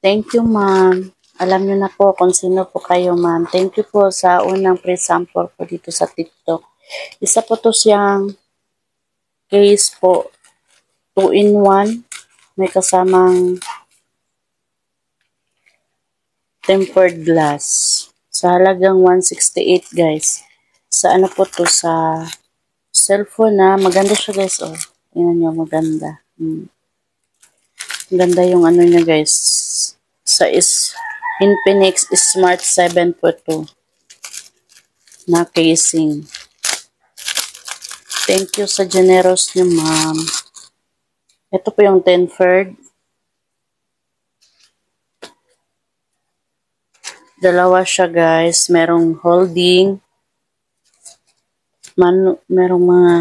Thank you, ma'am. Alam niyo na po kung sino po kayo, ma'am. Thank you po sa unang pre-sample po dito sa TikTok. Isa po to siyang case po, 2-in-1. May kasamang tempered glass. Sa halagang 168 guys. Sa ano po to, sa cellphone na. Maganda siya guys, oh. Tingnan niyo, maganda. Ganda yung ano niya guys. Sa Infinix Smart 7 po to. Na casing. Thank you sa generous niyo, ma'am. Ito po yung tempered. Dalawa siya guys. Merong holding. Merong mga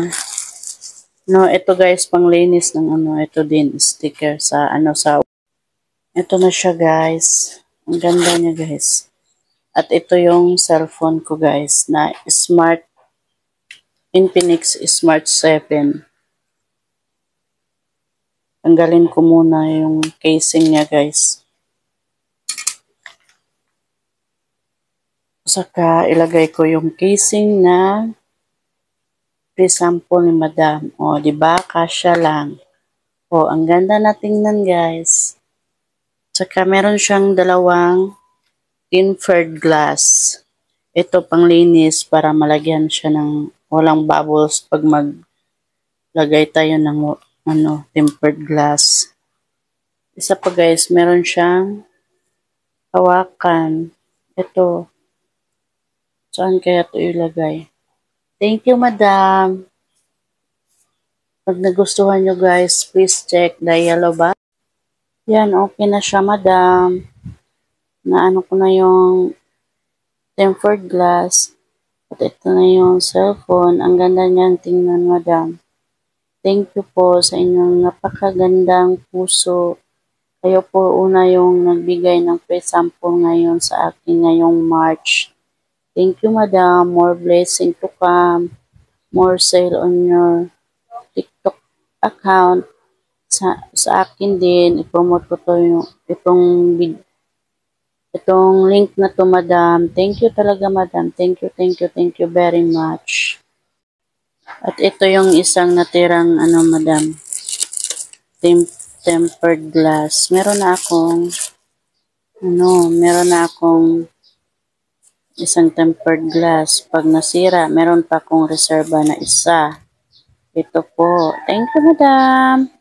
no, ito guys, panglinis ng ano. Ito din, sticker sa ano, sa ito na siya guys. Ang ganda niya guys. At ito yung cellphone ko guys na Smart Infinix Smart 7. Tanggalin ko muna yung casing niya guys. Saka ilagay ko yung casing na pre-sample ni Madam. O, di ba? Kasya lang. O, ang ganda na tingnan guys. Saka meron siyang dalawang tempered glass. Ito panglinis para malagyan siya ng walang bubbles pag maglagay tayo ng ano, tempered glass. Isa pa guys, meron siyang hawakan. Ito. Saan kaya ito ilagay? Thank you, Madam. Pag nagustuhan nyo guys, please check the yellow box. Yan, okay na siya, Madam. Naano ko na yung tempered glass. At ito na yung cellphone. Ang ganda niyan tingnan, Madam. Thank you po sa inyong napakagandang puso. Kayo po una yung nagbigay ng pre-sample ngayon sa akin ngayong March. Thank you, Madam. More blessing to come. More sale on your TikTok account. Sa akin din, i-promote ko to yung, itong link na to, Madam. Thank you talaga, Madam. Thank you very much. At ito yung isang natirang, ano, Madam, tempered glass. Meron na akong isang tempered glass. Pag nasira, meron pa akong reserva na isa. Ito po. Thank you, Madam.